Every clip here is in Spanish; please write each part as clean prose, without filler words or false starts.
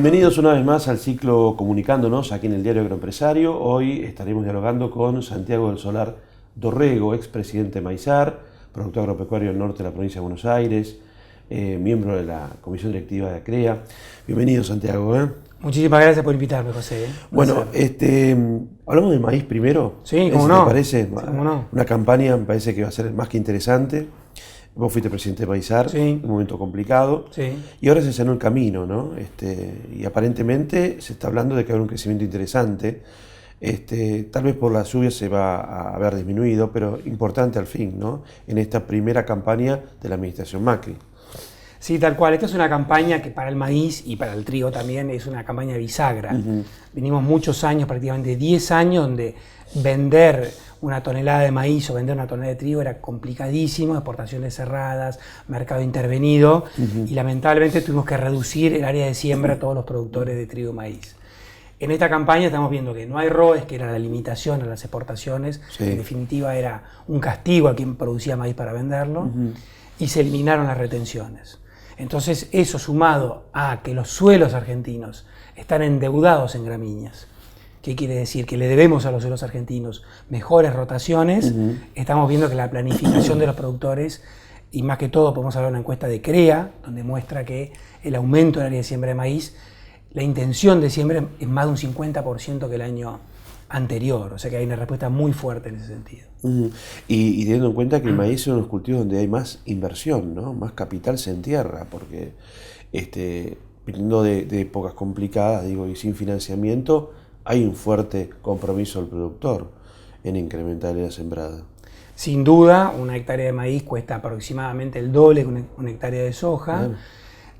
Bienvenidos una vez más al ciclo Comunicándonos aquí en el Diario Agroempresario. Hoy estaremos dialogando con Santiago del Solar Dorrego, expresidente de Maizar, productor agropecuario del norte de la provincia de Buenos Aires, miembro de la comisión directiva de ACREA. Bienvenido, Santiago. Muchísimas gracias por invitarme, José. Bueno, hablamos del maíz primero. Sí, cómo no. ¿Te parece? Sí, cómo no. Una campaña me parece que va a ser más que interesante. Vos fuiste presidente de Maizar, sí. Un momento complicado, sí. Y ahora se sanó el camino, ¿no? Y aparentemente se está hablando de que va a haber un crecimiento interesante. Tal vez por las lluvias se va a ver disminuido, pero importante al fin, ¿no? En esta primera campaña de la administración Macri. Sí, tal cual. Esta es una campaña que para el maíz y para el trigo también es una campaña bisagra. Venimos muchos años, prácticamente 10 años, donde vender una tonelada de maíz o vender una tonelada de trigo era complicadísimo, exportaciones cerradas, mercado intervenido, y lamentablemente tuvimos que reducir el área de siembra a todos los productores de trigo y maíz. En esta campaña estamos viendo que no hay ROEs, que era la limitación a las exportaciones, que en definitiva era un castigo a quien producía maíz para venderlo, y se eliminaron las retenciones. Entonces eso, sumado a que los suelos argentinos están endeudados en gramíneas, ¿qué quiere decir? Que le debemos a los suelos argentinos mejores rotaciones. Estamos viendo que la planificación de los productores, y más que todo podemos hablar de una encuesta de CREA, donde muestra que el aumento del área de siembra de maíz, la intención de siembra es más de un 50% que el año anterior, o sea que hay una respuesta muy fuerte en ese sentido. Y teniendo en cuenta que el maíz es uno de los cultivos donde hay más inversión, ¿no? Más capital se entierra, porque viniendo de épocas complicadas, y sin financiamiento, hay un fuerte compromiso del productor en incrementar la sembrada. Sin duda, una hectárea de maíz cuesta aproximadamente el doble que una hectárea de soja,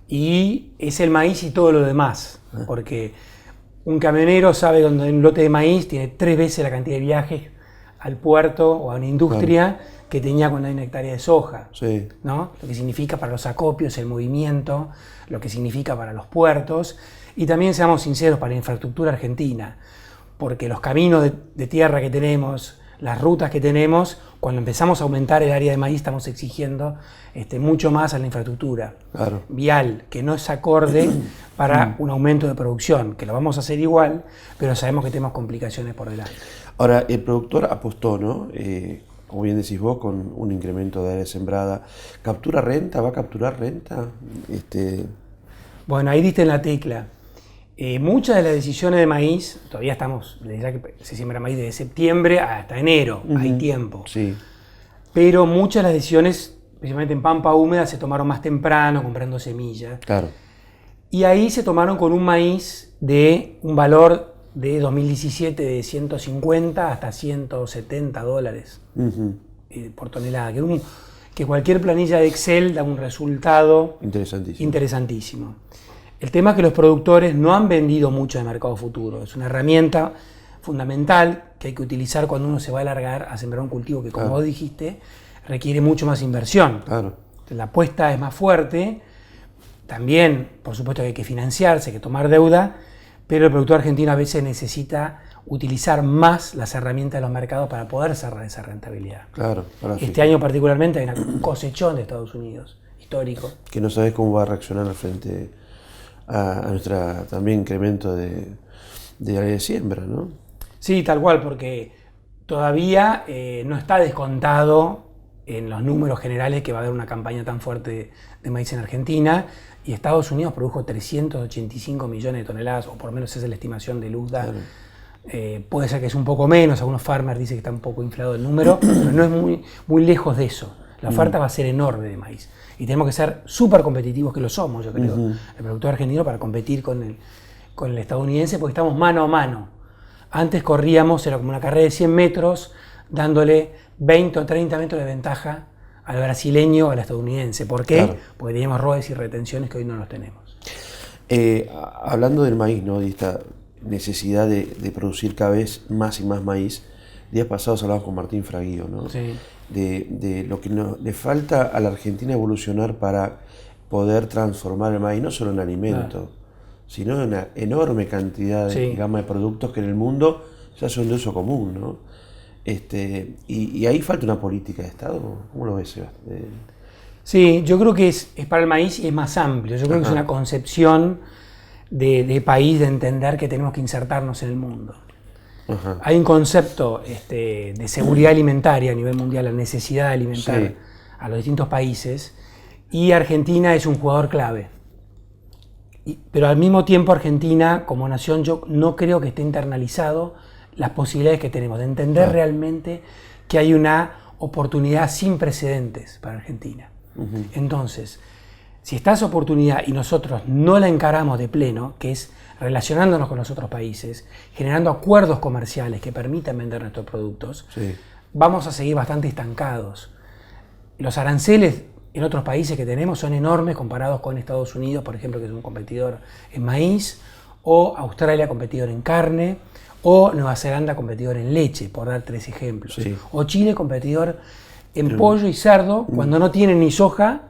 y es el maíz y todo lo demás, porque un camionero sabe que en un lote de maíz tiene 3 veces la cantidad de viajes al puerto o a una industria que tenía cuando hay una hectárea de soja, ¿no? Lo que significa para los acopios, el movimiento, lo que significa para los puertos, y también, seamos sinceros, para la infraestructura argentina, porque los caminos de tierra que tenemos, las rutas que tenemos, cuando empezamos a aumentar el área de maíz estamos exigiendo mucho más a la infraestructura vial, que no es acorde para un aumento de producción, que lo vamos a hacer igual, pero sabemos que tenemos complicaciones por delante. Ahora, el productor apostó, ¿no? Como bien decís vos, con un incremento de área sembrada. ¿Captura renta? ¿Va a capturar renta? Bueno, ahí diste en la tecla. Muchas de las decisiones de maíz, todavía estamos, ya que se siembra maíz desde septiembre hasta enero, hay tiempo. Pero muchas de las decisiones, principalmente en pampa húmeda, se tomaron más temprano, comprando semillas. Y ahí se tomaron con un maíz de un valor de 2017 de 150 hasta 170 dólares por tonelada, que cualquier planilla de Excel da un resultado interesantísimo. El tema es que los productores no han vendido mucho de mercado futuro. Es una herramienta fundamental que hay que utilizar cuando uno se va a largar a sembrar un cultivo que, como vos dijiste, requiere mucho más inversión. La apuesta es más fuerte. También, por supuesto, que hay que financiarse, hay que tomar deuda, pero el productor argentino a veces necesita utilizar más las herramientas de los mercados para poder cerrar esa rentabilidad. Este año particularmente hay un cosechón de Estados Unidos, histórico. Que no sabés cómo va a reaccionar al frente a nuestro también incremento de área de siembra, ¿no? Sí, tal cual, porque todavía no está descontado en los números generales que va a haber una campaña tan fuerte de maíz en Argentina, y Estados Unidos produjo 385 millones de toneladas, o por lo menos esa es la estimación de USDA. Puede ser que es un poco menos, algunos farmers dicen que está un poco inflado el número, pero no es muy lejos de eso. La oferta va a ser enorme de maíz. Y tenemos que ser súper competitivos, que lo somos, yo creo, el productor argentino, para competir con el estadounidense, porque estamos mano a mano. Antes corríamos, era como una carrera de 100 metros, dándole 20 o 30 metros de ventaja al brasileño o al estadounidense. ¿Por qué? Porque teníamos ROEs y retenciones que hoy no los tenemos. Hablando del maíz, ¿no? De esta necesidad de producir cada vez más y más maíz, días pasados hablamos con Martín Fraguío, ¿no? De lo que le falta a la Argentina evolucionar para poder transformar el maíz no solo en alimento, sino en una enorme cantidad de gama de productos que en el mundo ya son de uso común, ¿no? Y ahí falta una política de Estado. ¿Cómo lo ves, Sebastián? Sí, yo creo que es para el maíz y es más amplio. Yo creo que es una concepción de país de entender que tenemos que insertarnos en el mundo. Ajá. Hay un concepto de seguridad alimentaria a nivel mundial, la necesidad de alimentar a los distintos países, y Argentina es un jugador clave. Pero al mismo tiempo Argentina, como nación, yo no creo que esté internalizado las posibilidades que tenemos de entender realmente que hay una oportunidad sin precedentes para Argentina. Entonces, si está esa oportunidad y nosotros no la encaramos de pleno, que es relacionándonos con los otros países, generando acuerdos comerciales que permitan vender nuestros productos, vamos a seguir bastante estancados. Los aranceles en otros países que tenemos son enormes comparados con Estados Unidos, por ejemplo, que es un competidor en maíz, o Australia competidor en carne, o Nueva Zelanda competidor en leche, por dar 3 ejemplos. O Chile competidor en pollo y cerdo, cuando no tienen ni soja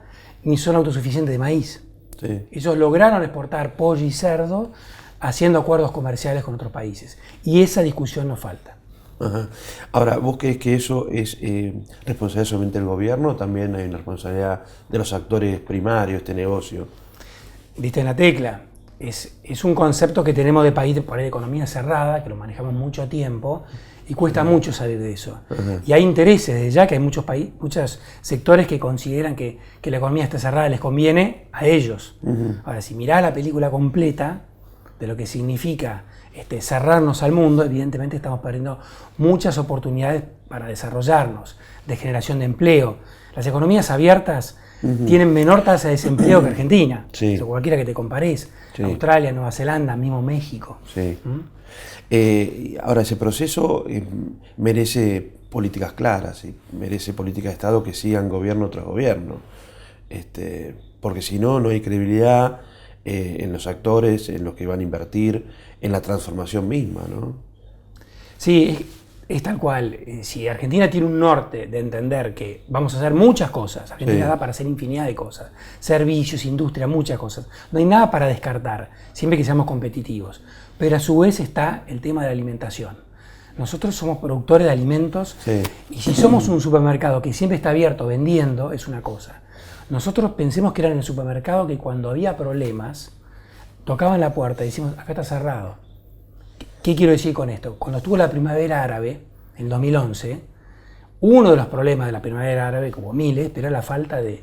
ni son autosuficientes de maíz. Ellos lograron exportar pollo y cerdo haciendo acuerdos comerciales con otros países. Y esa discusión nos falta. Ajá. Ahora, ¿vos crees que eso es responsabilidad solamente del gobierno o también hay una responsabilidad de los actores primarios de este negocio? Diste en la tecla. Es un concepto que tenemos de país por ahí de economía cerrada, que lo manejamos mucho tiempo y cuesta mucho salir de eso. Y hay intereses desde ya que hay muchos sectores que consideran que la economía está cerrada les conviene a ellos. Ahora, si mirás la película completa de lo que significa cerrarnos al mundo, evidentemente estamos perdiendo muchas oportunidades para desarrollarnos, de generación de empleo. Las economías abiertas tienen menor tasa de desempleo que Argentina. O cualquiera que te compares, Australia, Nueva Zelanda, mismo México. Ahora, ese proceso merece políticas claras, y merece políticas de Estado que sigan gobierno tras gobierno. Porque si no, no hay credibilidad en los actores, en los que van a invertir, en la transformación misma, ¿no? Sí, es tal cual. Si Argentina tiene un norte de entender que vamos a hacer muchas cosas, Argentina da para hacer infinidad de cosas, servicios, industria, muchas cosas. No hay nada para descartar, siempre que seamos competitivos. Pero a su vez está el tema de la alimentación. Nosotros somos productores de alimentos y si somos un supermercado que siempre está abierto vendiendo, es una cosa. Nosotros pensemos que era en el supermercado que cuando había problemas, tocaban la puerta y decimos, acá está cerrado. ¿Qué quiero decir con esto? Cuando estuvo la primavera árabe, en 2011, uno de los problemas de la primavera árabe, como miles, pero era la falta de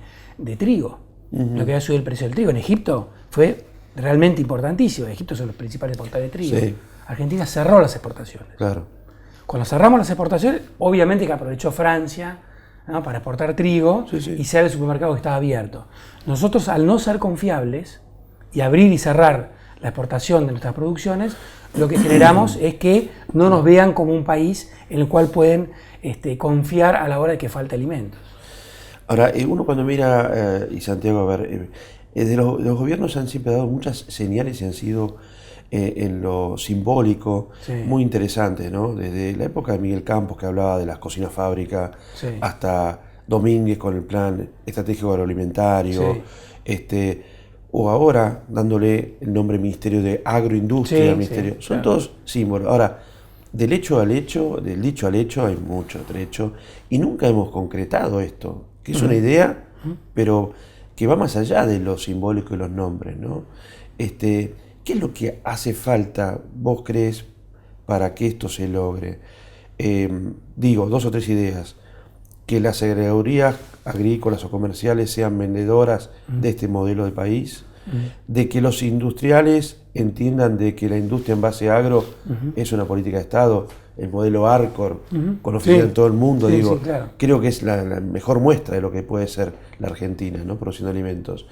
trigo. Lo que había subido el precio del trigo. En Egipto fue realmente importantísimo. En Egipto son los principales exportadores de trigo. Argentina cerró las exportaciones. Cuando cerramos las exportaciones, obviamente que aprovechó Francia, ¿no?, para exportar trigo y ser el supermercado que estaba abierto. Nosotros, al no ser confiables y abrir y cerrar la exportación de nuestras producciones, lo que generamos es que no nos vean como un país en el cual pueden confiar a la hora de que falta alimentos. Ahora, uno cuando mira, y Santiago, a ver, de los gobiernos han siempre dado muchas señales y han sido en lo simbólico muy interesantes, ¿no? Desde la época de Miguel Campos, que hablaba de las cocinas fábricas, hasta Domínguez con el plan estratégico agroalimentario, o ahora dándole el nombre Ministerio de Agroindustria, son todos símbolos. Ahora, del dicho al hecho hay mucho trecho y nunca hemos concretado esto, que es una idea, pero que va más allá de lo simbólico y los nombres, ¿no? ¿Qué es lo que hace falta, vos crees, para que esto se logre? Digo, 2 o 3 ideas. Que las agregadurías agrícolas o comerciales sean vendedoras de este modelo de país, de que los industriales entiendan de que la industria en base agro es una política de Estado, el modelo Arcor, conocido en todo el mundo, creo que es la mejor muestra de lo que puede ser la Argentina, ¿no?, produciendo alimentos.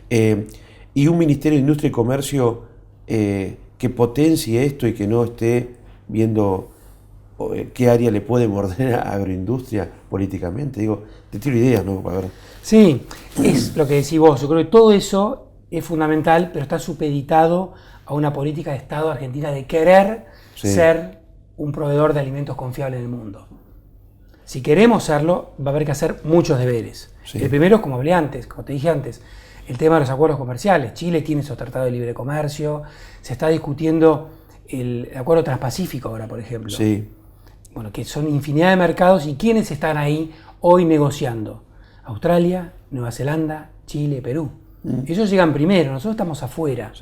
Y un Ministerio de Industria y Comercio que potencie esto y que no esté viendo qué área le puede morder a agroindustria políticamente. Digo, te tiro ideas, ¿no? A ver. Sí, es lo que decís vos. Yo creo que todo eso es fundamental, pero está supeditado a una política de Estado argentina de querer ser un proveedor de alimentos confiable en el mundo. Si queremos serlo, va a haber que hacer muchos deberes. El primero, como hablé antes, como te dije antes, el tema de los acuerdos comerciales. Chile tiene esos tratados de libre comercio, se está discutiendo el acuerdo transpacífico ahora, por ejemplo. Bueno, que son infinidad de mercados y ¿quiénes están ahí hoy negociando? Australia, Nueva Zelanda, Chile, Perú. Ellos llegan primero, nosotros estamos afuera.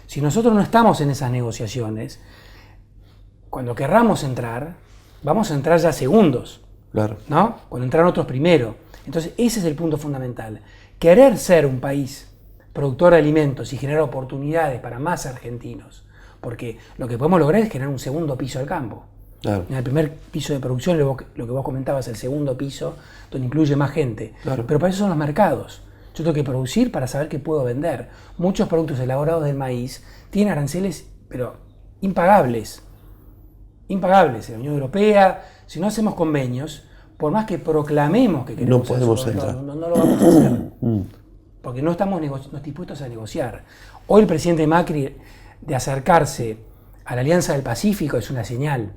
Si nosotros no estamos en esas negociaciones, cuando querramos entrar, vamos a entrar ya segundos, claro, ¿no? Cuando entraron otros primero. Entonces, ese es el punto fundamental. Querer ser un país productor de alimentos y generar oportunidades para más argentinos, porque lo que podemos lograr es generar un segundo piso al campo. claro. En el primer piso de producción, lo que vos comentabas, el segundo piso, donde incluye más gente. Claro. Pero para eso son los mercados. Yo tengo que producir para saber qué puedo vender. Muchos productos elaborados del maíz tienen aranceles, pero impagables. Impagables. En la Unión Europea, si no hacemos convenios, por más que proclamemos que queremos no podemos ser entrar. no lo vamos a hacer. Porque no estamos dispuestos a negociar. Hoy el presidente Macri, de acercarse a la Alianza del Pacífico, es una señal.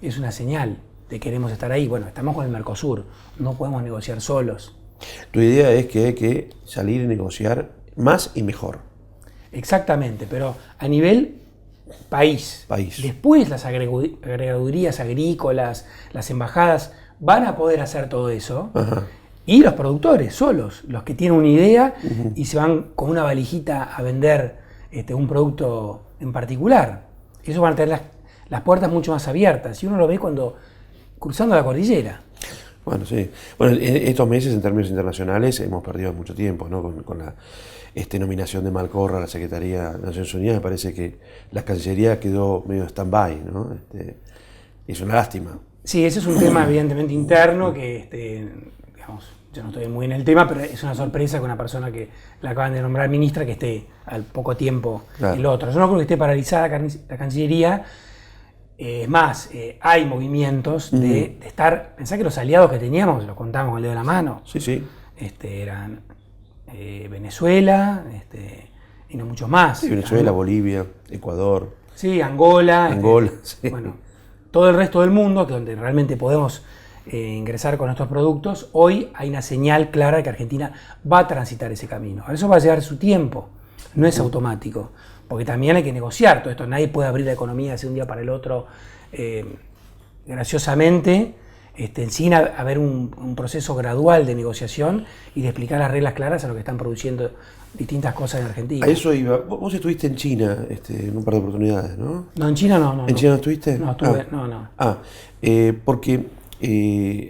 Es una señal de que queremos estar ahí. Bueno, estamos con el Mercosur, no podemos negociar solos. Tu idea es que hay que salir y negociar más y mejor. Exactamente, pero a nivel país. Después las agregadurías agrícolas, las embajadas, van a poder hacer todo eso. Ajá. Y los productores solos, los que tienen una idea y se van con una valijita a vender un producto en particular. Ellos van a tener las puertas mucho más abiertas. Y uno lo ve cuando cruzando la cordillera. Bueno, sí. Bueno, en estos meses, en términos internacionales, hemos perdido mucho tiempo, ¿no? Con la nominación de Malcorra a la Secretaría de Naciones Unidas. Me parece que la Cancillería quedó medio stand-by, ¿no? Es una lástima. Sí, ese es un tema evidentemente interno que, digamos, yo no estoy muy en el tema, pero es una sorpresa que una persona que la acaban de nombrar ministra que esté al poco tiempo el otro. Yo no creo que esté paralizada la Cancillería. Es más, hay movimientos de estar. Pensá que los aliados que teníamos, los contamos con el dedo de la mano. Sí, sí. Eran Venezuela y no muchos más. Sí, Venezuela, Bolivia, Ecuador. Sí, Angola. Sí. Bueno, todo el resto del mundo, que donde realmente podemos ingresar con nuestros productos, hoy hay una señal clara de que Argentina va a transitar ese camino. A eso va a llevar su tiempo, no es automático. Porque también hay que negociar todo esto. Nadie puede abrir la economía de un día para el otro graciosamente, sin haber un proceso gradual de negociación y de explicar las reglas claras a lo que están produciendo distintas cosas en Argentina. A eso iba. Vos estuviste en China en un par de oportunidades, ¿no? No, en China no. ¿En China no estuviste? No, estuve, no. Porque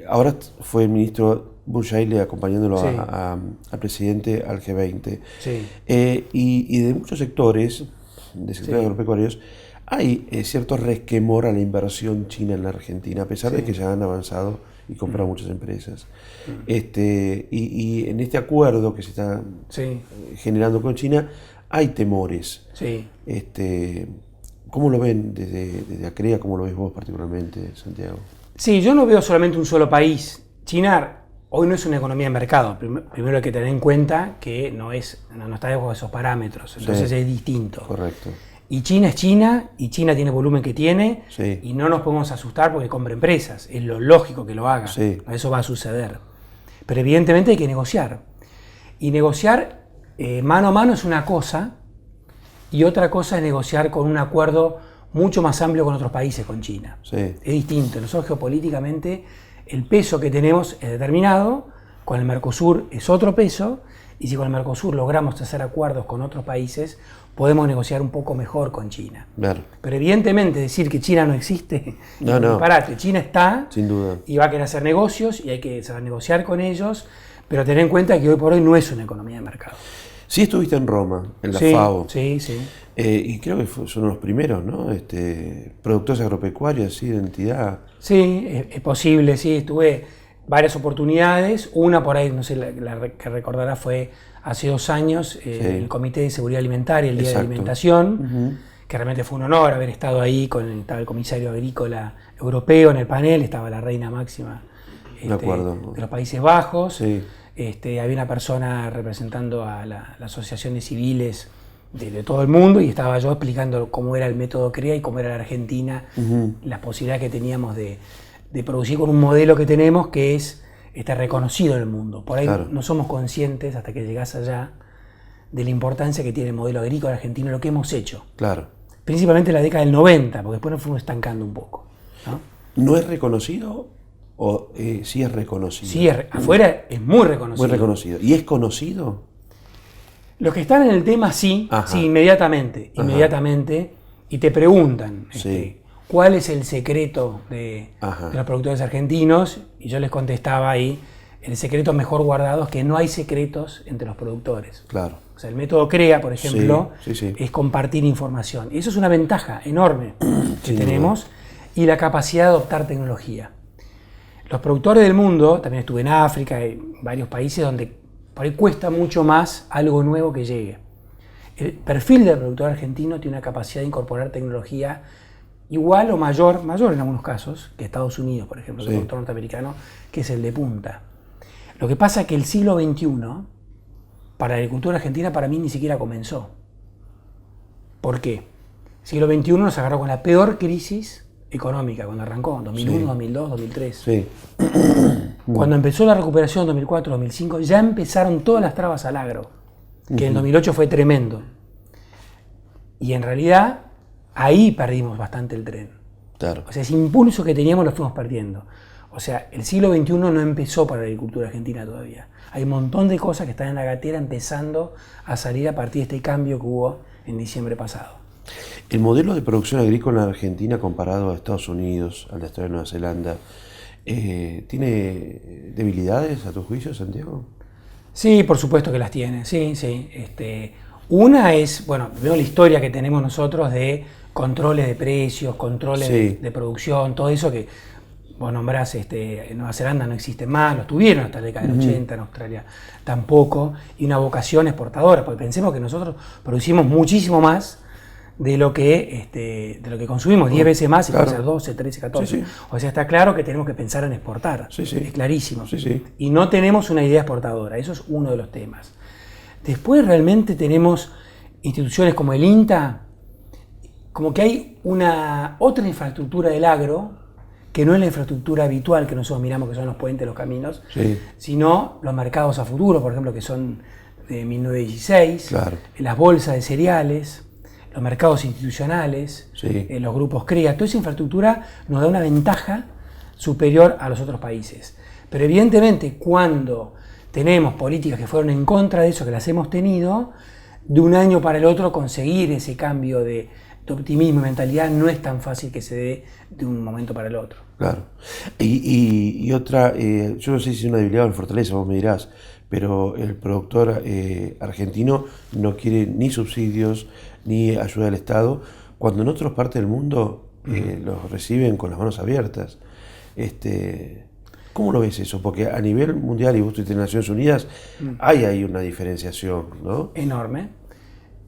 ahora fue el ministro Bursaile acompañándolo al presidente al G20. Sí. Y de muchos sectores, de sectores agropecuarios, hay cierto resquemor a la inversión china en la Argentina, a pesar de que ya han avanzado y comprado muchas empresas. Y en este acuerdo que se está generando con China, hay temores. Sí. ¿Cómo lo ven desde ACREA? ¿Cómo lo ves vos particularmente, Santiago? Sí, yo no veo solamente un solo país. China hoy no es una economía de mercado. Primero hay que tener en cuenta que no está bajo esos parámetros. Entonces es distinto. Correcto. Y China es China, y China tiene el volumen que tiene, Sí. y no nos podemos asustar porque compra empresas. Es lo lógico que lo haga. Sí. Eso va a suceder. Pero evidentemente hay que negociar. Y negociar mano a mano es una cosa, y otra cosa es negociar con un acuerdo mucho más amplio con otros países, con China. Sí. Es distinto. Nosotros geopolíticamente el peso que tenemos es determinado, con el Mercosur es otro peso, y si con el Mercosur logramos hacer acuerdos con otros países, podemos negociar un poco mejor con China. Claro. Pero evidentemente decir que China no existe, No. disparate. China está, Sin duda. y va a querer hacer negocios, y hay que saber negociar con ellos, pero tener en cuenta que hoy por hoy no es una economía de mercado. Sí, estuviste en Roma, en la FAO. Sí. Y creo que son los primeros, ¿no? Productores agropecuarios, sí, de entidad. Sí, es posible, sí. Tuve varias oportunidades. Una por ahí, no sé, la que recordará fue hace 2 años, el Comité de Seguridad Alimentaria, el Día de Alimentación, que realmente fue un honor haber estado ahí. Estaba el comisario agrícola europeo en el panel, estaba la reina máxima de los Países Bajos. Sí. Había una persona representando a la Asociación de Civiles de todo el mundo, y estaba yo explicando cómo era el método CREA y cómo era la Argentina, las posibilidades que teníamos de producir con un modelo que tenemos que está reconocido en el mundo. Por ahí no somos conscientes, hasta que llegás allá, de la importancia que tiene el modelo agrícola argentino, lo que hemos hecho. Claro. Principalmente en la década del 90, porque después nos fuimos estancando un poco, ¿no? ¿No es reconocido o sí es reconocido? Sí, afuera es muy reconocido. Muy reconocido. ¿Y es conocido? Los que están en el tema sí, inmediatamente, y te preguntan, ¿cuál es el secreto de los productores argentinos? Y yo les contestaba ahí, el secreto mejor guardado es que no hay secretos entre los productores. Claro. O sea, el método CREA, por ejemplo, es compartir información. Y eso es una ventaja enorme que tenemos, y la capacidad de adoptar tecnología. Los productores del mundo, también estuve en África, en varios países donde por ahí cuesta mucho más algo nuevo que llegue. El perfil del productor argentino tiene una capacidad de incorporar tecnología igual o mayor en algunos casos, que Estados Unidos, por ejemplo, el productor norteamericano, que es el de punta. Lo que pasa es que el siglo XXI, para la agricultura argentina, para mí ni siquiera comenzó. ¿Por qué? El siglo XXI nos agarró con la peor crisis económica cuando arrancó, en 2001, 2002, 2003. Sí. Cuando empezó la recuperación en 2004, 2005, ya empezaron todas las trabas al agro, que en 2008 fue tremendo. Y en realidad, ahí perdimos bastante el tren. Claro. O sea, ese impulso que teníamos lo fuimos perdiendo. O sea, el siglo XXI no empezó para la agricultura argentina todavía. Hay un montón de cosas que están en la gatera empezando a salir a partir de este cambio que hubo en diciembre pasado. El modelo de producción agrícola en Argentina comparado a Estados Unidos, al de Australia y Nueva Zelanda, ¿tiene debilidades a tu juicio, Santiago? Sí, por supuesto que las tiene, sí. Una es, bueno, veo la historia que tenemos nosotros de controles de precios, controles de producción, todo eso que vos nombrás, en Nueva Zelanda no existe más, lo tuvieron hasta la década del 80, en Australia tampoco, y una vocación exportadora, porque pensemos que nosotros producimos muchísimo más de lo que consumimos, 10 veces más, y puede ser 12, 13, 14. O sea, está claro que tenemos que pensar en exportar, es clarísimo. Y no tenemos una idea exportadora, eso es uno de los temas. Después realmente tenemos instituciones como el INTA, como que hay otra infraestructura del agro, que no es la infraestructura habitual que nosotros miramos, que son los puentes, los caminos, sino los mercados a futuro, por ejemplo, que son de 1916, las bolsas de cereales, los mercados institucionales, los grupos CREA. Toda esa infraestructura nos da una ventaja superior a los otros países. Pero evidentemente cuando tenemos políticas que fueron en contra de eso, que las hemos tenido, de un año para el otro conseguir ese cambio de optimismo y mentalidad no es tan fácil que se dé de un momento para el otro. Claro. Y otra, yo no sé si es una debilidad o una fortaleza, vos me dirás, pero el productor argentino no quiere ni subsidios ni ayuda del Estado, cuando en otras partes del mundo los reciben con las manos abiertas. ¿Cómo lo ves eso? Porque a nivel mundial, y vos estuviste en Naciones Unidas, hay ahí una diferenciación, ¿no? Enorme.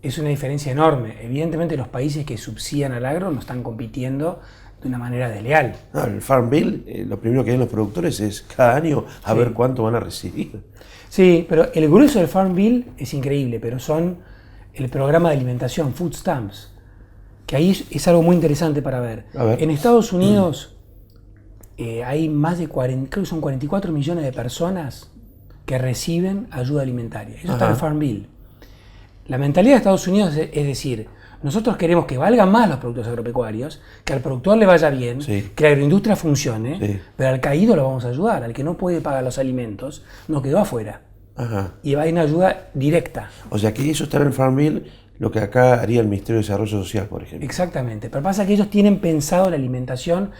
Es una diferencia enorme. Evidentemente los países que subsidian al agro no están compitiendo de una manera desleal. El Farm Bill, lo primero que ven los productores es cada año a ver cuánto van a recibir. Sí, pero el grueso del Farm Bill es increíble, pero son el programa de alimentación, Food Stamps, que ahí es algo muy interesante para ver. En Estados Unidos hay más de 40, creo que son 44 millones de personas que reciben ayuda alimentaria. Eso está en el Farm Bill. La mentalidad de Estados Unidos es decir, nosotros queremos que valgan más los productos agropecuarios, que al productor le vaya bien, que la agroindustria funcione, pero al caído lo vamos a ayudar, al que no puede pagar los alimentos, no quedó afuera. Y va a ir una ayuda directa. O sea que eso está en el Farm Bill, lo que acá haría el Ministerio de Desarrollo Social, por ejemplo. Exactamente, pero pasa que ellos tienen pensado la alimentación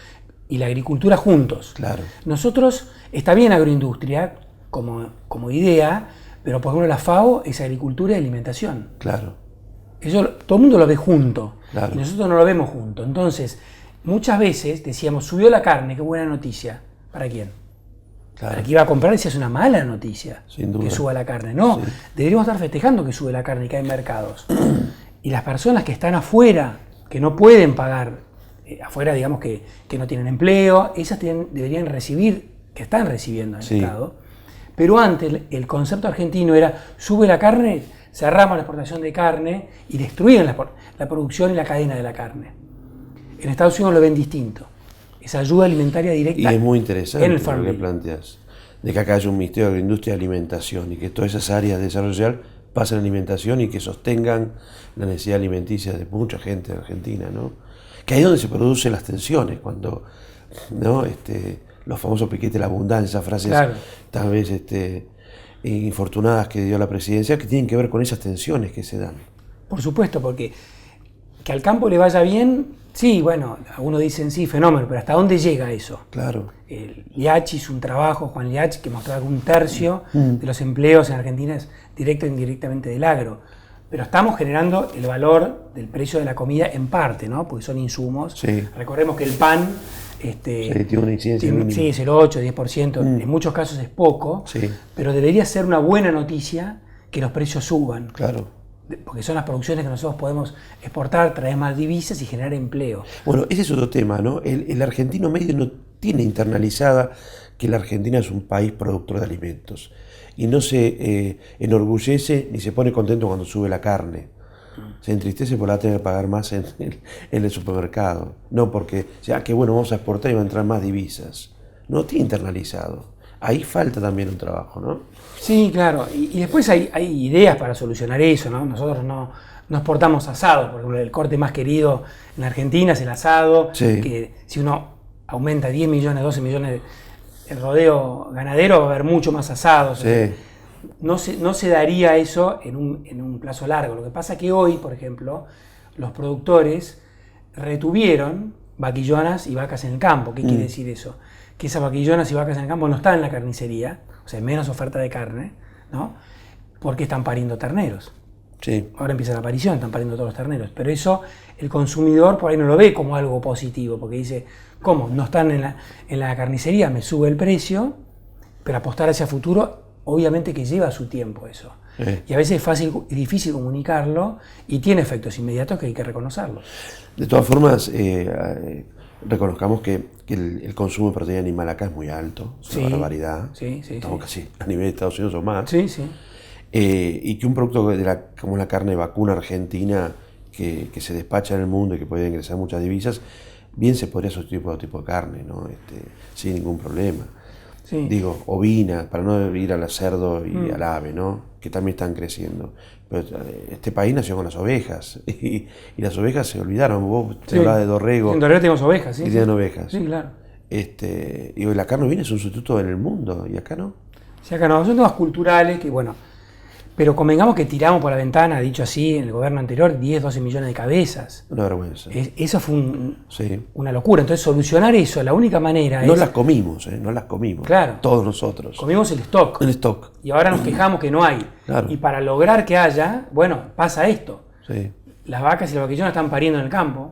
y la agricultura juntos. Claro. Nosotros, está bien agroindustria como idea, pero por ejemplo la FAO es agricultura y alimentación. Claro. Todo el mundo lo ve junto, claro. Y nosotros no lo vemos junto. Entonces, muchas veces decíamos, subió la carne, qué buena noticia. ¿Para quién? Claro. Para que iba a comprar decía, es una mala noticia que suba la carne. No, deberíamos estar festejando que sube la carne y que hay mercados. Y las personas que están afuera, que no pueden pagar, afuera digamos que no tienen empleo, esas deberían recibir, que están recibiendo en el Estado. Pero antes el concepto argentino era, sube la carne, cerramos la exportación de carne y destruyen la producción y la cadena de la carne. En Estados Unidos lo ven distinto. Esa ayuda alimentaria directa. Y es muy interesante en el lo que planteas, de que acá haya un Ministerio de Agroindustria y Alimentación y que todas esas áreas de desarrollo social pasen a alimentación y que sostengan la necesidad alimenticia de mucha gente en Argentina, ¿no? Que ahí es donde se producen las tensiones, cuando, ¿no? Los famosos piquetes de la abundancia, esas frases tal vez infortunadas que dio la presidencia que tienen que ver con esas tensiones que se dan. Por supuesto, porque que al campo le vaya bien, sí, bueno, algunos dicen sí, fenómeno, pero ¿hasta dónde llega eso? Claro. Liachi hizo un trabajo, Juan Liachi, que mostraba que 1/3 de los empleos en Argentina es directo e indirectamente del agro. Pero estamos generando el valor del precio de la comida en parte, ¿no? Porque son insumos. Sí. Recordemos que el pan tiene una incidencia mínima. Sí, 0,8, 10%, en muchos casos es poco, sí. Pero debería ser una buena noticia que los precios suban. Claro. Porque son las producciones que nosotros podemos exportar, traer más divisas y generar empleo. Bueno, ese es otro tema, ¿no? El argentino medio no tiene internalizada que la Argentina es un país productor de alimentos y no se enorgullece ni se pone contento cuando sube la carne. Se entristece por la tener que pagar más en el supermercado. No porque, qué bueno, vamos a exportar y van a entrar más divisas. No tiene internalizado. Ahí falta también un trabajo, ¿no? Sí, claro. Y después hay ideas para solucionar eso, ¿no? Nosotros no exportamos asado. Por ejemplo, el corte más querido en Argentina es el asado. Sí. Que si uno aumenta 10 millones, 12 millones el rodeo ganadero, va a haber mucho más asados. Sí. No se daría eso en un plazo largo. Lo que pasa es que hoy, por ejemplo, los productores retuvieron vaquillonas y vacas en el campo. ¿Qué quiere decir eso? Que esas vaquillonas y vacas en el campo no están en la carnicería, o sea, hay menos oferta de carne, ¿no? Porque están pariendo terneros. Sí. Ahora empieza la aparición, están pariendo todos los terneros. Pero eso el consumidor por ahí no lo ve como algo positivo, porque dice, ¿cómo? No están en la carnicería, me sube el precio, pero apostar hacia futuro, obviamente que lleva su tiempo eso. Y a veces es difícil comunicarlo y tiene efectos inmediatos que hay que reconocerlos. De todas formas, reconozcamos que el consumo de proteína animal acá es muy alto, es una barbaridad. Sí, estamos casi a nivel de Estados Unidos o más. Sí, sí. Y que un producto como la carne vacuna argentina, que se despacha en el mundo y que puede ingresar muchas divisas, bien se podría sustituir por otro tipo de carne, ¿no? Sin ningún problema. Sí. Digo, ovina, para no ir al cerdo y al ave, ¿no? Que también están creciendo. Pero este país nació con las ovejas y las ovejas se olvidaron. Vos te hablabas de Dorrego. En Dorrego tenemos ovejas, ¿sí? Y tienen ovejas. Sí, claro. Y la carne ovina es un sustituto en el mundo y acá no. Sí, acá no. Son temas culturales que, bueno, pero convengamos que tiramos por la ventana, dicho así, en el gobierno anterior, 10, 12 millones de cabezas. Una vergüenza. Eso fue una locura. Entonces, solucionar eso, la única manera no las comimos, no las comimos. Claro. Todos nosotros. Comimos el stock. El stock. Y ahora nos quejamos que no hay. Claro. Y para lograr que haya, bueno, pasa esto. Sí. Las vacas y las vaquillonas están pariendo en el campo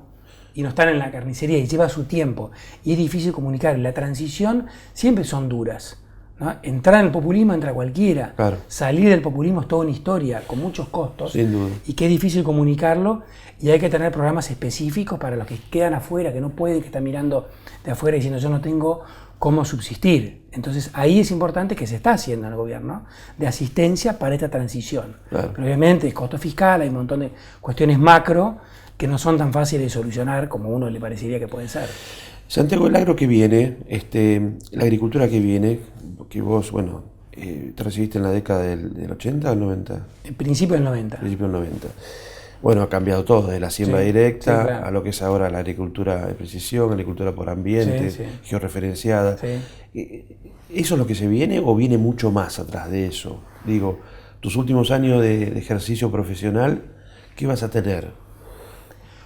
y no están en la carnicería y lleva su tiempo. Y es difícil comunicar. La transición siempre son duras, ¿no? Entrar en el populismo entra cualquiera. Claro. Salir del populismo es toda una historia con muchos costos. Sin duda. Y que es difícil comunicarlo y hay que tener programas específicos para los que quedan afuera, que no pueden, que están mirando de afuera diciendo yo no tengo cómo subsistir. Entonces ahí es importante que se está haciendo en el gobierno de asistencia para esta transición. Claro. Pero obviamente el costo fiscal, hay un montón de cuestiones macro que no son tan fáciles de solucionar como a uno le parecería que pueden ser. Santiago, el agro que viene, la agricultura que viene, que vos, bueno, te recibiste en la década del 80 o del 90? En principio del 90. Principio del 90. Bueno, ha cambiado todo, de la siembra directa claro. a lo que es ahora la agricultura de precisión, agricultura por ambiente, georreferenciada. Sí. ¿Eso es lo que se viene o viene mucho más atrás de eso? Digo, tus últimos años de ejercicio profesional, ¿qué vas a tener?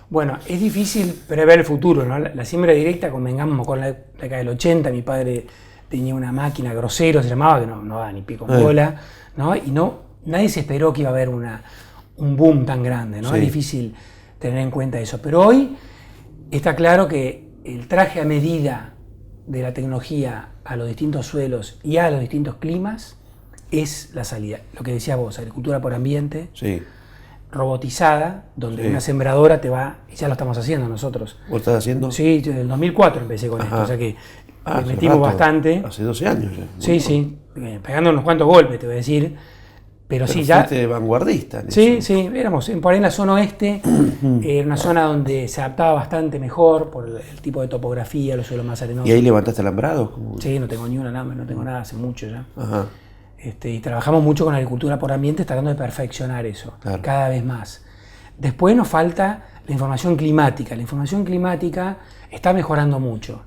Bueno, es difícil prever el futuro, ¿no? La siembra directa, convengamos, con la década del 80, mi padre tenía una máquina Grosero, se llamaba, que no daba ni pico en bola, ¿no? Y nadie se esperó que iba a haber un boom tan grande, ¿no? Sí. Es difícil tener en cuenta eso. Pero hoy está claro que el traje a medida de la tecnología a los distintos suelos y a los distintos climas es la salida. Lo que decías vos, agricultura por ambiente, Sí. robotizada, donde una sembradora te va, y ya lo estamos haciendo nosotros. ¿Vos estás haciendo? Sí, yo en el 2004 empecé con esto, o sea que le metimos rato, bastante. Hace 12 años ya. Sí, pegando unos cuantos golpes, te voy a decir. Pero sí, ya. Fuiste vanguardista. En Sí, eso. sí, éramos por ahí en la zona oeste, era una zona donde se adaptaba bastante mejor por el tipo de topografía, los suelos más arenosos. ¿Y ahí levantaste alambrados? Sí, no tengo ni un alambre, no tengo nada, hace mucho ya. Ajá. Y trabajamos mucho con agricultura por ambiente, tratando de perfeccionar eso, Claro. cada vez más. Después nos falta la información climática. La información climática está mejorando mucho.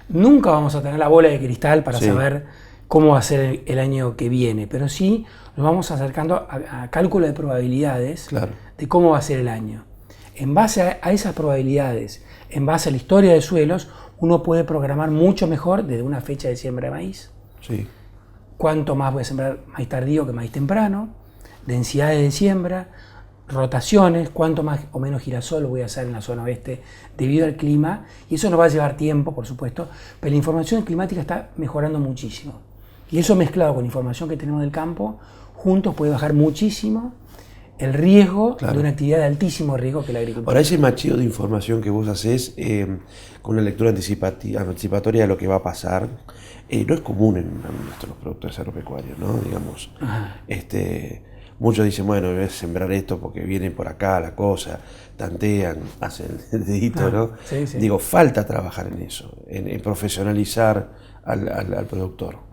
Nunca vamos a tener la bola de cristal para saber cómo va a ser el año que viene, pero sí nos vamos acercando a cálculo de probabilidades de cómo va a ser el año. En base a esas probabilidades, en base a la historia de suelos, uno puede programar mucho mejor desde una fecha de siembra de maíz. Sí. Cuánto más voy a sembrar maíz tardío que maíz temprano, densidades de siembra, rotaciones, cuánto más o menos girasol voy a hacer en la zona oeste debido al clima, y eso nos va a llevar tiempo, por supuesto, pero la información climática está mejorando muchísimo. Y eso mezclado con la información que tenemos del campo, juntos puede bajar muchísimo el riesgo de una actividad de altísimo riesgo que la agricultura. Ahora, ese macheo de información que vos haces con una lectura anticipatoria de lo que va a pasar, no es común en nuestros productores agropecuarios, ¿no? Digamos, muchos dicen, bueno, voy a sembrar esto porque viene por acá la cosa, tantean, hacen el dedito, ¿no? Sí, sí. Digo, falta trabajar en eso, en profesionalizar al productor.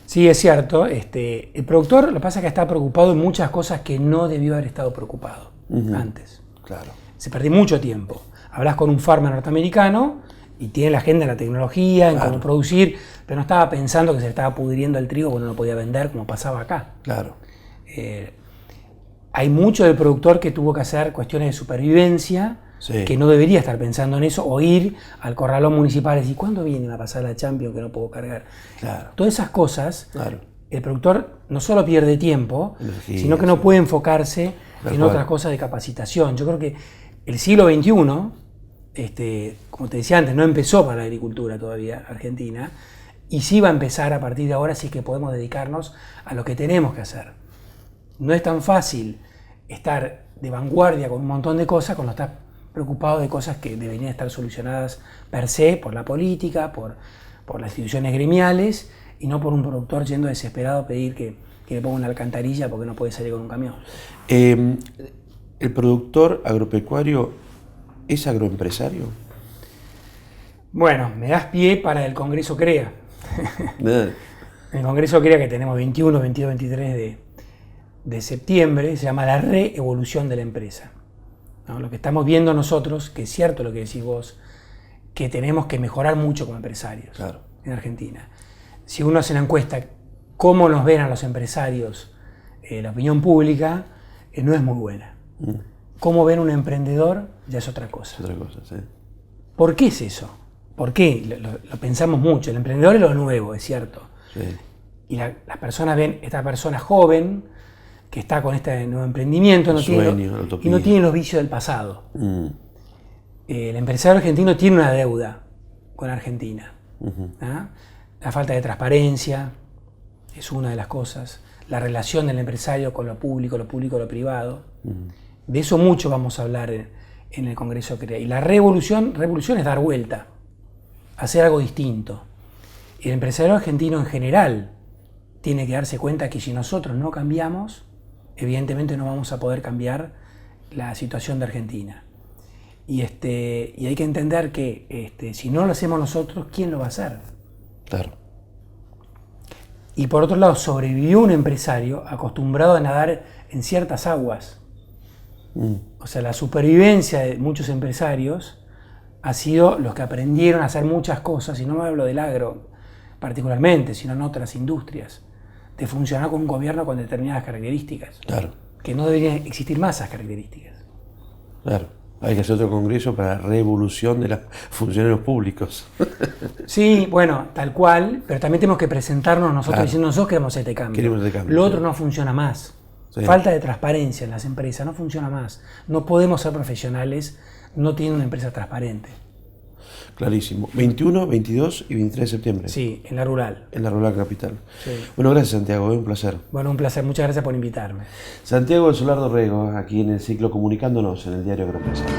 Sí, es cierto. El productor, lo que pasa es que está preocupado en muchas cosas que no debió haber estado preocupado antes. Claro. Se perdió mucho tiempo. Hablas con un farmer norteamericano y tiene la agenda en la tecnología, en cómo producir, pero no estaba pensando que se le estaba pudriendo el trigo cuando no lo podía vender, como pasaba acá. Claro. Hay mucho del productor que tuvo que hacer cuestiones de supervivencia, que no debería estar pensando en eso, o ir al corralón municipal y decir, ¿cuándo vienen a pasar la Champions que no puedo cargar? Claro. Todas esas cosas, el productor no solo pierde tiempo, sino que no puede enfocarse en otras cosas de capacitación. Yo creo que el siglo XXI, como te decía antes, no empezó para la agricultura todavía Argentina, y sí va a empezar a partir de ahora, sí que podemos dedicarnos a lo que tenemos que hacer. No es tan fácil estar de vanguardia con un montón de cosas cuando estás preocupado de cosas que deberían estar solucionadas per se por la política, por las instituciones gremiales, y no por un productor yendo desesperado a pedir que le ponga una alcantarilla porque no puede salir con un camión. ¿El productor agropecuario es agroempresario? Bueno, me das pie para el Congreso CREA. El Congreso CREA que tenemos 21, 22, 23 de septiembre, se llama la reevolución de la empresa. ¿No? Lo que estamos viendo nosotros, que es cierto lo que decís vos, que tenemos que mejorar mucho como empresarios en Argentina. Si uno hace una encuesta, cómo nos ven a los empresarios, la opinión pública, no es muy buena. Cómo ven un emprendedor ya es otra cosa. Es otra cosa, sí. ¿Por qué es eso? ¿Por qué? Lo pensamos mucho. El emprendedor es lo nuevo, es cierto. Sí. Y las personas ven esta persona joven, que está con este nuevo emprendimiento, no tiene los vicios del pasado. El empresario argentino tiene una deuda con Argentina. La falta de transparencia es una de las cosas. La relación del empresario con lo público, lo privado. De eso mucho vamos a hablar en el Congreso CREA. Y la revolución es dar vuelta, hacer algo distinto. Y el empresario argentino en general tiene que darse cuenta que si nosotros no cambiamos, evidentemente no vamos a poder cambiar la situación de Argentina. Y hay que entender que si no lo hacemos nosotros, ¿quién lo va a hacer? Claro. Y por otro lado, sobrevivió un empresario acostumbrado a nadar en ciertas aguas. O sea, la supervivencia de muchos empresarios ha sido los que aprendieron a hacer muchas cosas, y no me hablo del agro particularmente, sino en otras industrias, de funcionar con un gobierno con determinadas características. Claro. Que no deberían existir más esas características. Claro. Hay que hacer otro congreso para la revolución de los funcionarios públicos. Sí, bueno, tal cual, pero también tenemos que presentarnos nosotros diciendo nosotros queremos este cambio. Queremos este cambio. Lo otro no funciona más. Sí. Falta de transparencia en las empresas, no funciona más. No podemos ser profesionales, no tienen una empresa transparente. Clarísimo. 21, 22 y 23 de septiembre. Sí, en la rural. En la rural capital. Sí. Bueno, gracias Santiago, un placer. Bueno, un placer, muchas gracias por invitarme. Santiago del Solar Dorrego, aquí en el ciclo Comunicándonos en el Diario Agroempresario.